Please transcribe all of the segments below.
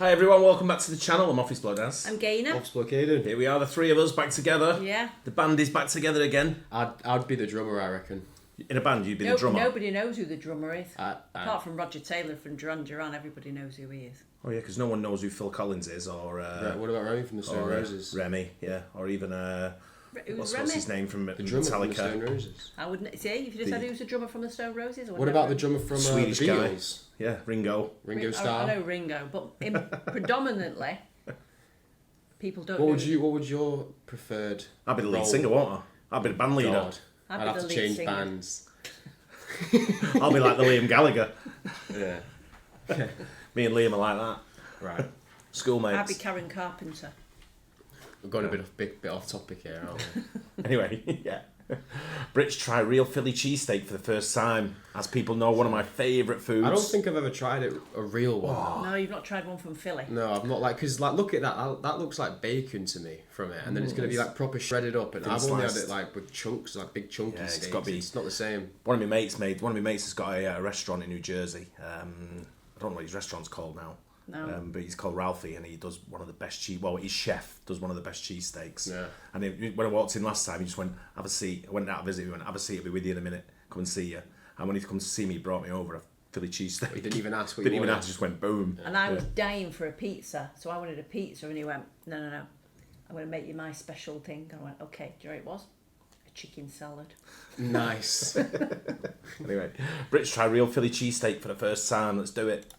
Hi everyone, welcome back to the channel. I'm Office Blow Daz. I'm Gaynor. Office Blow Aidan. Here we are, the three of us back together. Yeah. The band is back together again. I'd be the drummer, I reckon. In a band, you'd be the drummer. Nobody knows who the drummer is. Apart from Roger Taylor from Duran Duran, everybody knows who he is. Oh yeah, because no one knows who Phil Collins is, or... what about Remy from the Stone Roses? Remy, yeah. Or even... Who's what's his name from the drummer Metallica? From the Stone Roses. I wouldn't say if you just said who's the drummer from the Stone Roses. What about the drummer from Swedish the guy? Beatles? Yeah, Ringo. Ringo Starr. I know Ringo, but predominantly people don't. What would your preferred? I'd be the lead role? singer, won't I? I'd be the band leader. God. I'd I'd be have the to lead change singer. bands. I'll be like the Liam Gallagher. Yeah. Me and Liam are like that. Right. Schoolmates. I'd be Karen Carpenter. We've gone a bit off topic here, aren't we? Anyway, yeah. Brits try real Philly cheesesteak for the first time. As people know, one of my favourite foods. I don't think I've ever tried it, a real one. Oh. No, you've not tried one from Philly. No, I've not because look at that. That looks like bacon to me from it, and then it's going to be like proper shredded up, and I've only had it like with chunks, like big chunky Yeah, steaks. it's not the same. One of my mates has got a restaurant in New Jersey. I don't know what his restaurant's called now. No. But he's called Ralphie, and he does one of the best his chef does one of the best cheesesteaks. Yeah. And when I walked in last time, he just went, have a seat. I went out to visit him, he went, have a seat, I'll be with you in a minute, come and see you. And when he comes to see me, he brought me over a Philly cheesesteak. He didn't even ask what Didn't you even wanted. ask, just went boom. And I was dying for a pizza, so I wanted a pizza, and he went, no, I'm going to make you my special thing. And I went, okay. Do you know what it was? A chicken salad. Nice. Anyway, Brits try real Philly cheesesteak for the first time. Let's do it.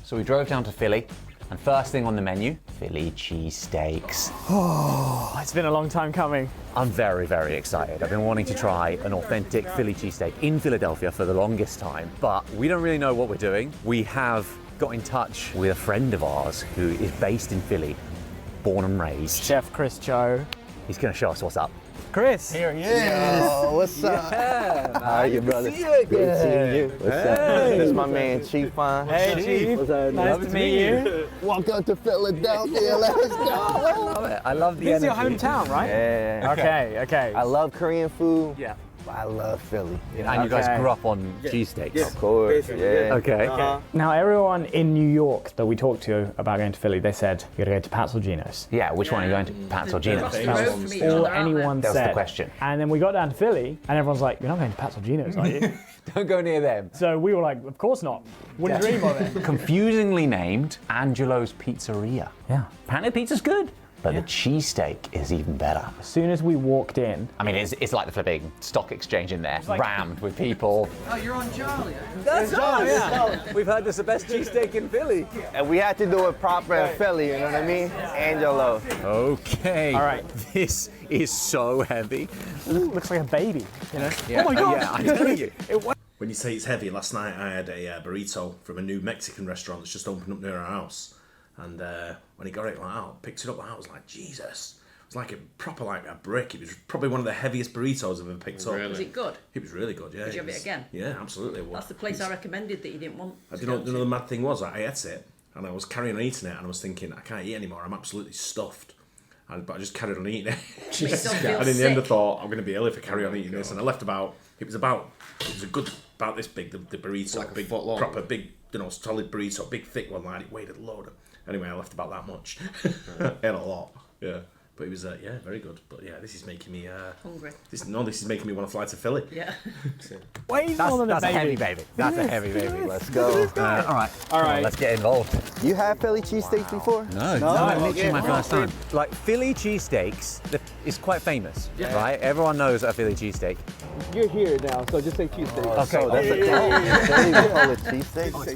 So we drove down to Philly, and first thing on the menu, Philly cheesesteaks. Oh, it's been a long time coming. I'm very, very excited. I've been wanting to try an authentic Philly cheesesteak in Philadelphia for the longest time, but we don't really know what we're doing. We have got in touch with a friend of ours who is based in Philly, born and raised. Chef Chris Cho. He's gonna show us what's up. Chris. Here he is. Oh, what's up? Yeah. How are you, brother? See you Great seeing you. What's up? This is my man, Chief. Hey, Chief. What's up? Nice to meet you. Welcome to Philadelphia. Let's go. I love it. I love the This is your energy. hometown, right? Yeah. Okay. I love Korean food. Yeah. But I love Philly. And you guys Okay. grew up on cheesesteaks. Of course. Yeah. Okay. Now, everyone in New York that we talked to about going to Philly, they said, you gotta go to Pat's or Gino's. Yeah, which one are you going to? Pat's or Gino's? Across the Famous road ones. from each All other, aren't they? anyone That was said. the question. And then we got down to Philly, and everyone's like, you're not going to Pat's or Gino's, are you? Don't go near them. So we were like, of course not. Wouldn't dream of it. Confusingly named Angelo's Pizzeria. Yeah. Apparently pizza's good, but the cheesesteak is even better. As soon as we walked in, I mean, it's like the flipping stock exchange in there, like- rammed with people. Oh, you're on Charlie. That's us! Yeah. We've heard there's the best cheesesteak in Philly. And we had to do it proper in Philly, you know what I mean? Angelo. Okay. All right. This is so heavy. looks like a baby, you know? Yeah. Oh my God. Yeah, I tell you. When you say it's heavy, last night I had a burrito from a new Mexican restaurant that's just opened up near our house. And when he got it like out, picked it up, I was like, Jesus. It was like a brick. It was probably one of the heaviest burritos I've ever picked up. Was it good? It was really good, yeah. Did you have it again? Yeah, absolutely. That's the place I recommended that you didn't want. I didn't know the mad thing was, I ate it, and I was carrying on eating it, and I was thinking, I can't eat anymore, I'm absolutely stuffed. But I just carried on eating it. You don't feel And in the end I sick. thought, I'm going to be ill if I carry on eating this. And I left about this big, the burrito. Like a big, foot long. proper big, solid burrito, big thick one, like it weighed a load. Anyway, I left about that much. I ate a lot, yeah. But it was, very good. But yeah, this is making me... Hungry. This is making me want to fly to Philly. Yeah. Way more than a That's a baby. heavy baby. That's a heavy baby. Let's go. All right. All right. Let's get involved. You had Philly cheesesteaks before? No, literally my first time. Like Philly cheesesteaks, is quite famous, right? Everyone knows a Philly cheesesteak. You're here now, so just say cheesesteak. Okay. So that's a call. Philly, we call it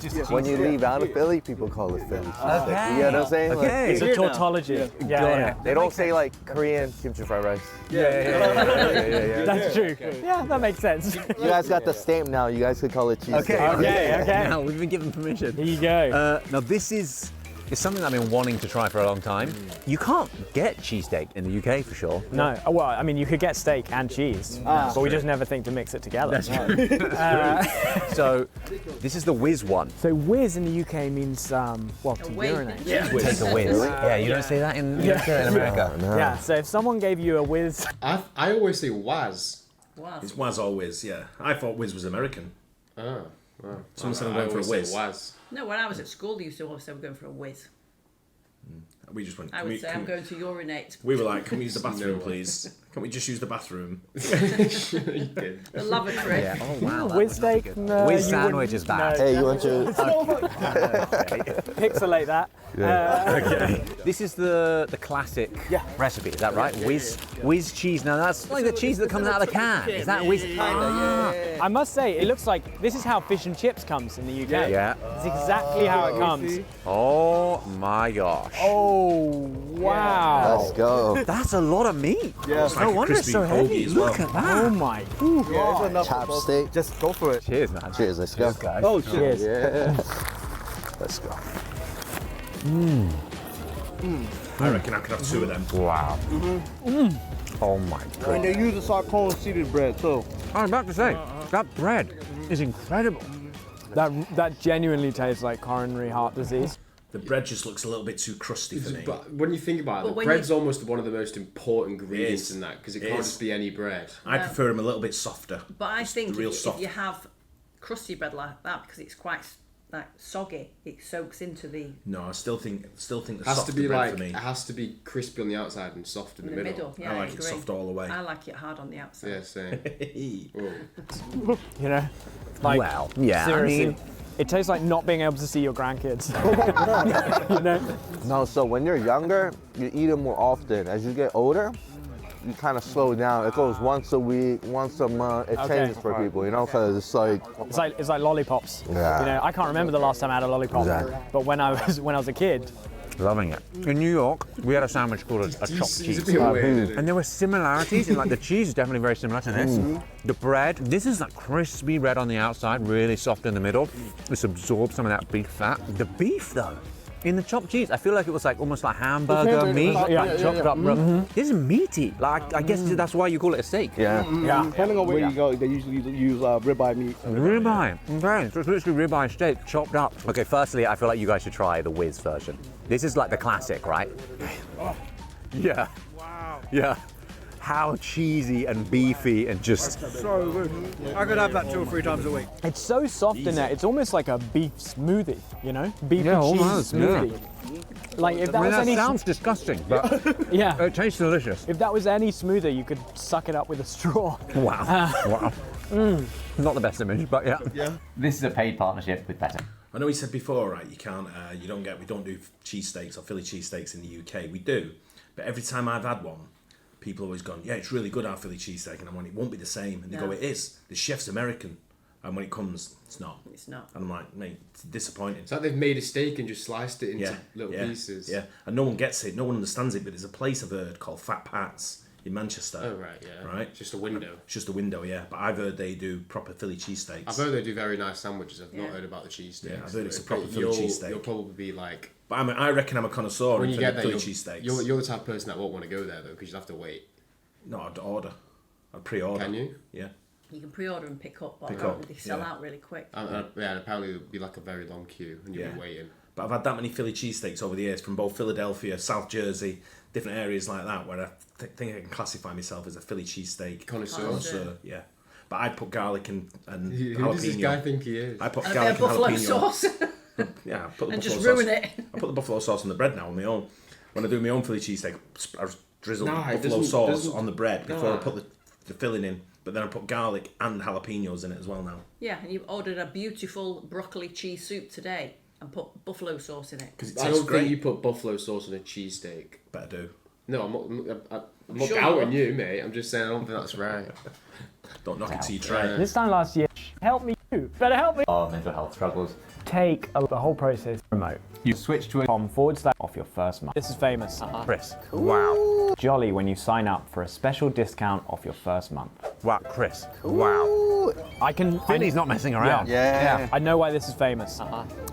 cheesesteak. When you leave out of Philly, people call it Philly cheesesteak. You know what I'm saying? Like, Okay. It's a tautology. Yeah. they don't say like Korean kimchi fried rice. Yeah. That's true. Yeah, that makes sense. You guys got the stamp now. You guys could call it cheesesteak. Okay. Now we've been given permission. Here you go. Now this is something I've been wanting to try for a long time. You can't get cheesesteak in the UK for sure. No, well, I mean, you could get steak and cheese, but we just never think to mix it together. That's true. So this is the whiz one. So whiz in the UK means, well, to Wait. urinate. Yeah. Take a whiz. Yeah, you don't say that in America. Yeah, so if someone gave you a whiz, I always say was. Wow. It's Waz or Whiz, yeah. I thought Whiz was American. Oh, wow. Someone said I'm I going for a always say whiz. was. No, when I was at school, they used to always say we're going for a whiz. We just went. I would say I'm going to urinate. We were like, can we use the bathroom, please? Can we just use the bathroom? The lavatory. Yeah. Oh wow. Whiz steak? No, Whiz you sandwich wouldn't- is bad. Hey, you want to? Pixelate that. Okay. This is the classic recipe, is that right? Whiz cheese. Now that's like the cheese that comes out of the can. Is that whiz? I must say, it looks like this is how fish and chips comes in the UK. Yeah. It's exactly how it comes. Oh my gosh. Oh, wow. Let's go. That's a lot of meat. Yeah. No like a wonder it's so crispy heavy. hoagie as Look well. at that. Oh my. Yeah, it's enough. Chopstick. Just go for it. Cheers, man. Cheers, let's go. guys. Oh, Cheers. Yeah. Let's go. I reckon I could have 2 of them. Wow. Oh my god. And they use the sarcone seeded bread too. I was about to say, that bread is incredible. That genuinely tastes like coronary heart disease. The bread just looks a little bit too crusty for me. But when you think about it, But the when bread's almost one of the most important It ingredients is. in that because it It can't is. just be any bread. I prefer them a little bit softer. But I think real if soft. you have crusty bread like that, because it's quite like soggy, it soaks into the No, I still think the It has to softer be bread like for me. it has to be crispy on the outside and soft in the middle. Yeah, I like agree. it soft all the way. I like it hard on the outside. Yeah, same. You know? Like, Well, yeah, I seriously. mean- It tastes like not being able to see your grandkids. You know? No, so when you're younger, you eat them more often. As you get older, you kind of slow down. It goes once a week, once a month. It Okay. changes for people, you know, because it's like, It's like lollipops. Yeah. You know, I can't remember the last time I had a lollipop. Exactly. But when I was a kid, Loving it. In New York, we had a sandwich called a chopped It's a cheese. bit weird, isn't it? And there were similarities in like the cheese is definitely very similar to this. The bread, this is like crispy bread on the outside, really soft in the middle. This absorbs some of that beef fat. The beef though, in the chopped cheese, I feel like it was like almost like hamburger meat, like chopped up. This is meaty. Like I guess that's why you call it a steak. yeah. Depending on where you go, they usually use ribeye meat. Ribeye. Okay, so it's literally ribeye steak chopped up. Okay, firstly, I feel like you guys should try the whiz version. This is like the classic, right? Yeah. Wow. Yeah. How cheesy and beefy and just. So good. I could have that 2 or 3 times a week. it's so soft in there. It's almost like a beef smoothie, you know? Beef Yeah, and cheese almost, yeah. smoothie. Like if that I mean, was that any sounds disgusting, but yeah. it tastes delicious. If that was any smoother, you could suck it up with a straw. Wow. Wow. Not the best image, but yeah. This is a paid partnership with Better. I know we said before, right? We don't do cheesesteaks or Philly cheesesteaks in the UK. We do, but every time I've had one, people always gone, yeah, it's really good, our Philly cheesesteak, and I'm like, it won't be the same, and they go, it is. The chef's American, and when it comes, it's not. It's not. And I'm like, mate, it's disappointing. It's like they've made a steak and just sliced it into little yeah, pieces. Yeah, and no one gets it, no one understands it, but there's a place I've heard called Fat Pat's in Manchester. Oh right, yeah. Right? It's just a window. It's just a window, yeah. But I've heard they do proper Philly cheesesteaks. I've heard they do very nice sandwiches. I've not Yeah. heard about the cheesesteaks. Yeah, I've heard it's a But proper Philly cheesesteak. You'll probably be like, But I reckon I'm a connoisseur when in you get there, Philly you're, cheesesteaks. you're the type of person that won't want to go there though, because you'll have to wait. No, I'd order. I'd pre-order. Can you? Yeah. You can pre-order and pick up, but Pick apparently up, they sell yeah. out really quick. And apparently it'll be like a very long queue and you'll be waiting. But I've had that many Philly cheesesteaks over the years from both Philadelphia, South Jersey, different areas like that, where I think I can classify myself as a Philly cheesesteak Connoisseur. Yeah. But I put garlic and Who jalapeno. does this guy think he is? I put And a bit garlic of buffalo and jalapeno. sauce. Yeah, I put the And buffalo just sauce. ruin it. I put the buffalo sauce on the bread now on my own. When I do my own Philly cheesesteak, I drizzle Nah, it buffalo doesn't- sauce doesn't- on the bread before I Nah. put the filling in. But then I put garlic and jalapenos in it as well now. Yeah, and you've ordered a beautiful broccoli cheese soup today and put buffalo sauce in it. Because it I tastes don't great. think you put buffalo sauce on a cheesesteak. But I do. No, I'm not Sure. doubting you, mate. I'm just saying I don't think that's right. Don't knock it till you try it. This time last year, help me you. Better help me. Our mental health struggles. Take the whole process remote. You switch to a .com// off your first month. This is famous. Chris. Wow. Jolly when you sign up for a special discount off your first month. Wow, Chris. Wow. Philly's not messing around. Yeah. I know why this is famous.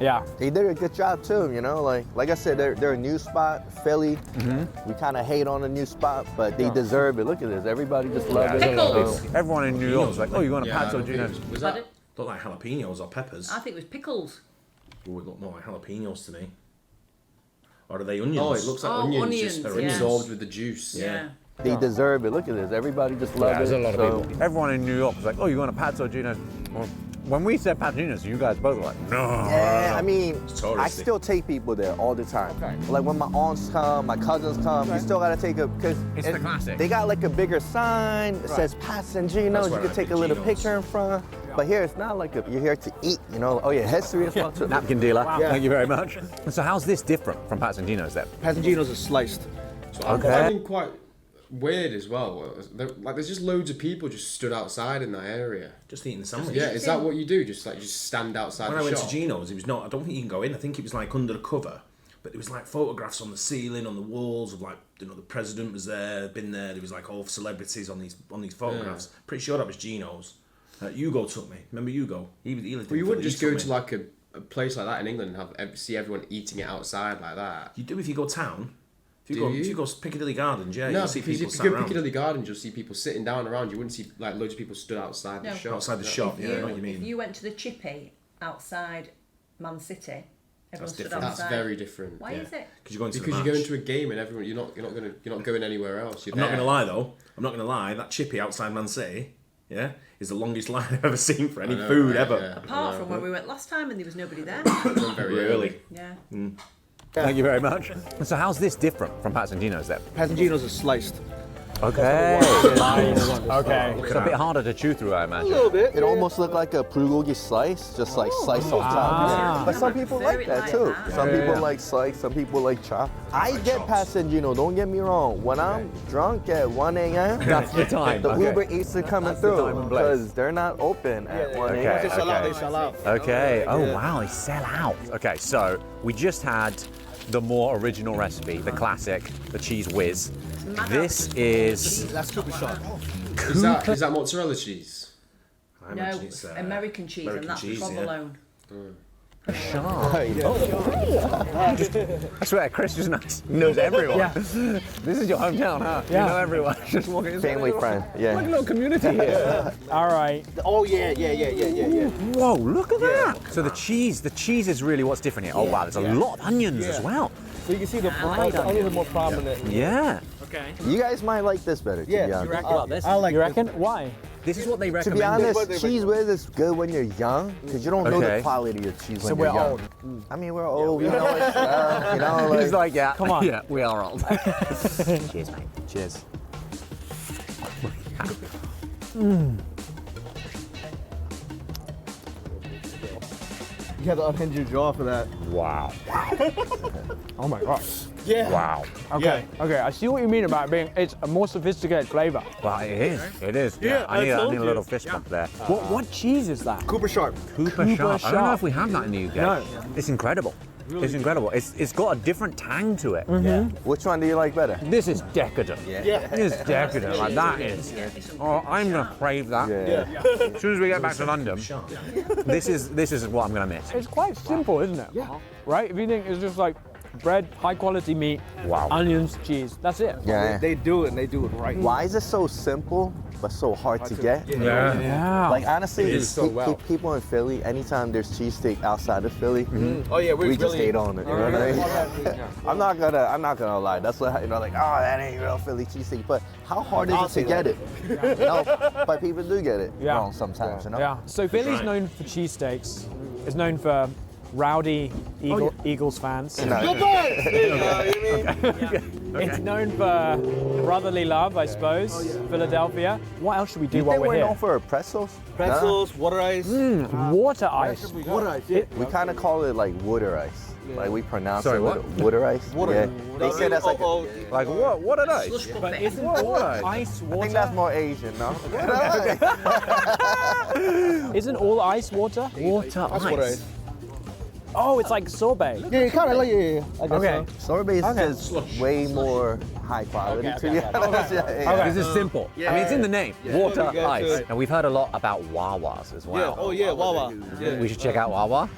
Yeah. They did a good job too, you know. Like I said, they're a new spot, Philly. We kind of hate on a new spot, but they deserve it. Look at this, everybody just loves it. Pickles. Everyone in New York's like, oh, you want a Pat's or Gino's? Was But that? Look like jalapenos or peppers. I think it was pickles. Ooh, it look more like jalapenos to me. Or are they onions? Oh, it looks like Oh, onions, onions, just yeah. absorbed with the juice. Yeah. They deserve it. Look at this, everybody just loves it. There's a lot So, of people. Everyone in New York was like, oh, you want a Pat's or Gino's? Or When we said Pasagenos, you guys both were like, no. Yeah, I mean, touristy. I still take people there all the time. Like when my aunts come, my cousins come, you still gotta take a, because It's the classic. they got like a bigger sign that says Pasagenos. That's You where can I take a think little Geno's. picture in front. But here it's not like you're here to eat, you know. Oh yeah, history as well too. Napkin dealer. Thank you very much. So how's this different from Pasagenos then? Pasagenos are sliced. So I'm Okay. finding quite weird as well. Like there's just loads of people just stood outside in that area. Just eating the sandwich. Yeah, is that what you do? Just stand outside When the I went shop? to Geno's, it was not. I don't think you can go in. I think it was like under the cover, but there was like photographs on the ceiling, on the walls of like, you know, the president was there, been there. There was like all celebrities on these photographs. Pretty sure that was Geno's. Hugo took me. Remember Hugo? He lived. Well, you in wouldn't Philly. just He go took to me. like a place like that in England and see everyone eating it outside like that. You do if you go town. If Do you? you go Piccadilly Gardens, yeah, No, you see because people if sat you go around Piccadilly Gardens, you'll see people sitting down around. You wouldn't see like loads of people stood outside the shop. outside the shop. If Yeah, I know what you If mean. you went to the Chippy outside Man City, everyone stood different. outside. That's very different. Why yeah. is it? Because you're going to Because the you go match. into a game and everyone you're not going anywhere else. You're I'm not there. going to lie though. I'm not going to lie. That chippy outside Man City, yeah, is the longest line I've ever seen for any I know, food right, ever. yeah. Apart from when we went last time and there was nobody there. Going very Really? Yeah. Thank you very much. So how's this different from Pasagenos then? Pasagenos are sliced. Okay. Okay. It's a bit harder to chew through, I imagine. A little bit. It almost looked like a bulgogi slice, just like sliced off top. But some people like that too. Some people like slice, some people like chop. I get Pasageno, don't get me wrong. When I'm drunk at 1 a.m., That's the time. the Okay. Uber Eats are coming That's the time through and place. because they're not open at 1 Okay. a.m. They sell out, Okay. they sell out. Okay. Oh wow, they sell out. Okay, so we just had the more original recipe, the classic, the cheese whiz. This is That's super sharp. Is that mozzarella cheese? I No, imagine it's, American cheese, American and that's cheese, provolone. I swear, Chris just knows everyone. Yeah. This is your hometown, huh? Yeah. You know everyone. Just walking in. Family friend, Like a yeah. little community here. All right. Oh yeah. Whoa, look at that. So the cheese is really what's different here. Oh wow, there's a lot of onions as well. So you can see the like onions are more prominent. Yeah. You guys might like this better, to be Yeah, honest. I like You reckon? Why? This is what they To recommend. be honest, cheese whiz is good when you're young because you don't know Okay. the quality of cheese when we're you're young. old. I mean, we're old. We know it's, you know, He's like, yeah, Come on. Yeah, we are old. Cheers, mate. Cheers. You have to unhinge your jaw for that. Wow. Oh my gosh. Yeah. Wow. Okay. Okay. I see what you mean about being. It's a more sophisticated flavor. Well, it is. It is. Yeah, I need I told a you. little fist bump there. What cheese is that? Cooper Sharp. Cooper Sharp. I don't know if we have that in the UK. No. It's incredible. It's incredible. It's got a different tang to it. Which one do you like better? This is decadent. Yeah. This is decadent. Like that is. Oh, I'm gonna crave that. Yeah. As soon as we get back to London, this is what I'm gonna miss. It's quite simple, isn't it? Yeah. Right? If you think it's just like bread, high quality meat, Wow. onions, cheese. That's it. Yeah. They do it and they do it right. Why is it so simple but so hard to get? Yeah. Like honestly, It is so well. people in Philly, anytime there's cheesesteak outside of Philly, Oh yeah, we just hate on it. You know what I mean? Yeah. I'm not gonna lie. That's what, you know, like, oh, that ain't real Philly cheesesteak. But how hard I'll is it to say get it? You know, but people do get it Yeah. wrong sometimes. You know. Yeah. So Philly's known for cheesesteaks. It's known for rowdy Eagles fans. It's known for brotherly love, I suppose. Philadelphia. What else should we do You while think we're we're here? known for pretzels? Pretzels, water ice. Water ice. Water ice. Yeah. We kind of call it like water ice. Like we pronounce Sorry, it what? with water ice. Water. Yeah. They say that's like. Like what? What are they? Slush But puppet. isn't all ice I water? think that's more Asian, no? Isn't all ice water? Water That's water ice. Oh, it's like sorbet. Yeah, kind of like yeah. I guess Okay. so. Sorbet is just way more high quality, to be honest. Yeah. Okay. This is simple. I mean, it's in the name. Water, You got ice. to- And we've heard a lot about Wawas as Yeah. well. Oh yeah, Wawa. Yeah. We should check out Wawa.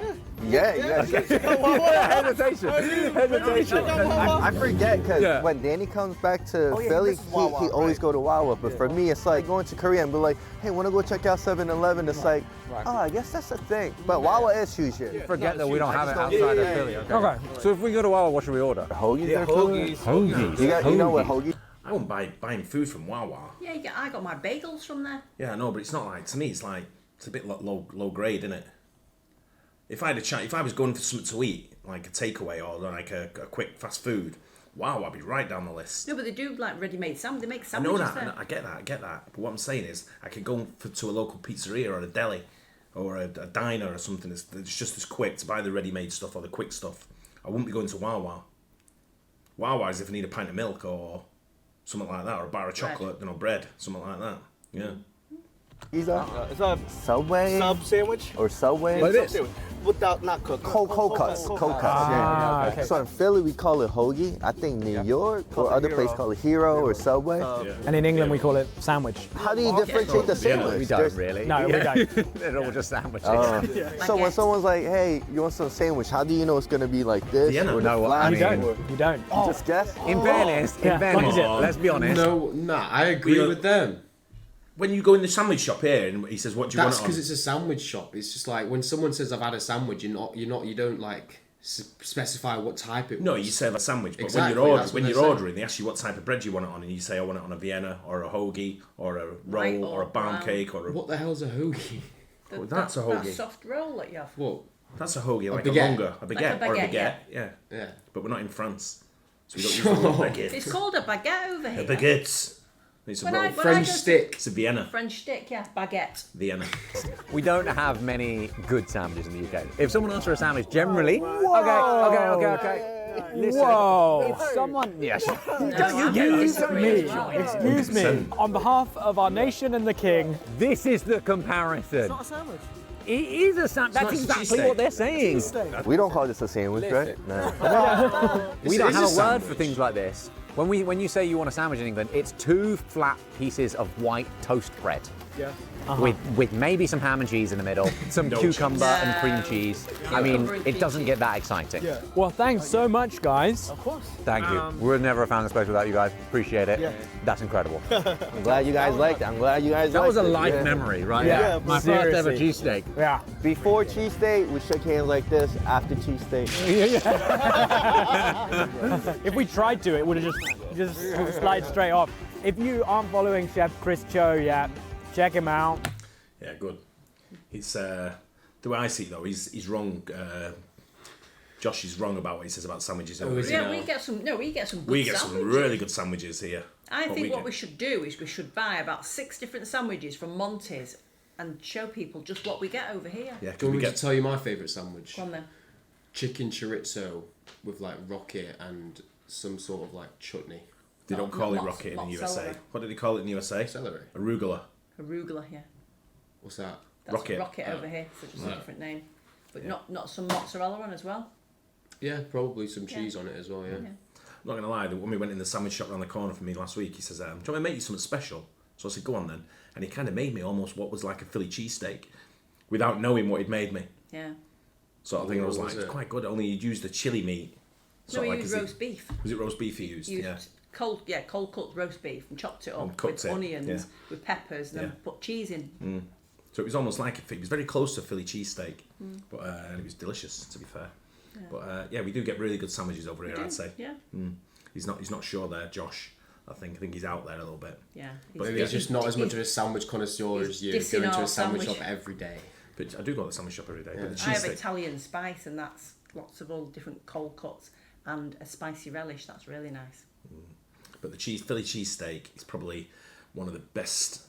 Yeah. Hesitation. Hesitation. I forget because Yeah. when Danny comes back to yeah, Philly, this is he Wawa, always right. go to Wawa. But for me, it's like going to Korea and be like, hey, want to go check out 7-Eleven? It's like, oh, I guess that's a thing. But Wawa is huge here. Forget that we don't have it don't- outside of yeah, Philly. yeah, Okay. So if we go to Wawa, what should we order? Hoagies Yeah, are cool. hoagies. Hoagies. You know what hoagie? I won't buy buying food from Wawa. Yeah, I got my bagels from there. Yeah, I know, but it's not like, to me, it's like It's a bit low grade, isn't it? If I was going for something to eat, like a takeaway or like a quick fast food, wow, I'd be right down the list. No, but they do like ready-made sandwiches. They make I sandwiches know that. there. I get that. But what I'm saying is, I could go to a local pizzeria or a deli or a diner or something. It's just as quick to buy the ready-made stuff or the quick stuff. I wouldn't be going to Wawa. Wawa is if I need a pint of milk or something like that, or a bar of chocolate, bread, something like that. Yeah. Is that It's a Subway sub sandwich. or Subway? Like this. Without not cooked. Cold cuts. Ah, Yeah. okay. So in Philly we call it hoagie. I think New York or it other Hero. places call it Hero or Subway. And in England we call it sandwich. How do you differentiate the Vienna, sandwich? We don't really. No, we don't. They're all just sandwiches. So when someone's like, "Hey, you want some sandwich?" How do you know it's gonna be like this? Vienna. Or No, the I flat? mean- You don't. You just guess. In fairness, Yeah, what is it? let's be honest. No, I agree We- with them. When you go in the sandwich shop here and he says, "What do you That's want it because on?" it's a sandwich shop. It's just like when someone says I've had a sandwich, you don't like specify what type it was. No, you say a sandwich, but Exactly, when that's what you're they're saying. ordering, they ask you what type of bread you want it on, and you say I want it on a Vienna or a hoagie or a White roll or or a pound brown. cake or a. What the hell's a hoagie? Well, that's a hoagie. That soft roll that you have. What? That's a hoagie, like baguette. a longer, a baguette, or a baguette, baguette. Yeah. Yeah. But we're not in France, so we don't use the word baguette. It's called a baguette over A here. baguette. It's a When roll. I French go to- stick. It's a Vienna. French stick, yeah, baguette. Vienna. We don't have many good sandwiches in the UK. If someone asks for a sandwich, generally, okay. Listen, Whoa. if someone, yes, Excuse me. On behalf of our nation and the king. this is the comparison. Not a sandwich. It is a sandwich. That's not a exactly cheesesteak. what they're saying. We don't call this a sandwich, right? No. We don't is have a a word sandwich. for things like this. When you say you want a sandwich in England, it's 2 flat pieces of white toast bread. Yeah. With maybe some ham and cheese in the middle, some No cucumber cheese. and cream cheese. I Cucumber mean, and it cream doesn't cheese. get that exciting. Yeah. Well, thanks so much, guys. Of course. Thank you. We would never have found this place without you guys. Appreciate it. Yeah. That's incredible. I'm glad you guys liked it. I'm glad you guys That liked was a it. life Yeah. memory, right? Yeah, My seriously. first ever cheesesteak. Yeah. Before cheesesteak, we shook hands like this. After cheesesteak. If we tried to, it would have just slide straight off. If you aren't following Chef Chris Cho yet, check him out. Yeah, good. He's the way I see it though, he's wrong. Josh is wrong about what he says about sandwiches. over is here. he? Yeah, No. we get some good We get some sandwiches. really good sandwiches here. I think what get. we should do is we should buy about 6 different sandwiches from Monty's and show people just what we get over here. Yeah, Do because you we want me to get. tell you my favourite sandwich? Go on then. Chicken chorizo with like rocket and some sort of like chutney. They don't call it Not rocket in the mozzarella. USA. What do they call it in the USA? Celery. Arugula. Arugula, yeah. What's that? That's Rocket. rocket over here, so just a Right. different name. But not some mozzarella on as well. Yeah, probably some cheese on it as well. Yeah. I'm not gonna lie. When we went in the sandwich shop around the corner from me last week, he says, "Do you want me to make you something special?" So I said, "Go on then." And he kind of made me almost what was like a Philly cheesesteak, without knowing what he'd made me. Yeah. Sort of thing. I was What like, was "It's it? quite good." Only you'd used the chili meat. No, Sort of we like used as roast beef. Was it roast beef he used? Used Yeah. cold cooked roast beef and chopped it up And cooked with it, onions, yeah. with peppers, and then Yeah. put cheese in. So it was almost like it was very close to Philly cheesesteak, but and it was delicious to be fair. But yeah, we do get really good sandwiches over here. I'd say Yeah. he's not sure there, Josh. I think he's out there a little bit. Yeah. Maybe he's just not as much of a sandwich connoisseur he's as you. dissing Go into our a sandwich sandwich. shop every day. But I do go to the sandwich shop every day. But the I have cheesesteak, Italian spice, and that's lots of all different cold cuts and a spicy relish. That's really nice. but the Philly cheesesteak is probably one of the best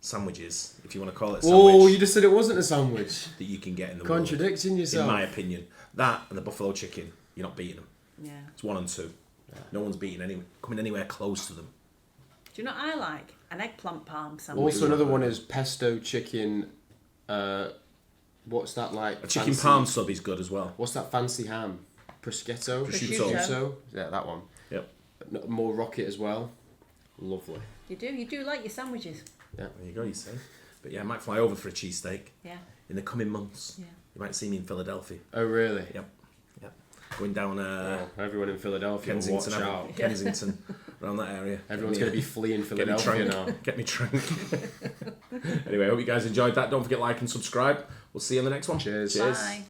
sandwiches, if you want to call it a sandwich, Oh, you just said it wasn't a sandwich. that you can get in the Contradicting world. yourself. In my opinion, that and the buffalo chicken, you're not beating them. Yeah. It's 1 and 2. No one's coming anywhere close to them. Do you know what I like? An eggplant parm sandwich. Also, another one is pesto chicken. What's that like? A chicken fancy- parm sub is good as well. What's that fancy ham? Prosciutto. Prosciutto. Yeah, that one. Yep. More rocket as well. Lovely. You do like your sandwiches. Yeah. There you go, you see. But yeah, I might fly over for a cheesesteak Yeah. in the coming months. Yeah. You might see me in Philadelphia. Oh, really? Yep. Yep. Going down Everyone in Philadelphia, watch Kensington, out. Kensington, around that area. Everyone's going to be fleeing Get me Philadelphia trunk. now. Get me trunk. Anyway, I hope you guys enjoyed that. Don't forget like and subscribe. We'll see you on the next one. Cheers. Bye.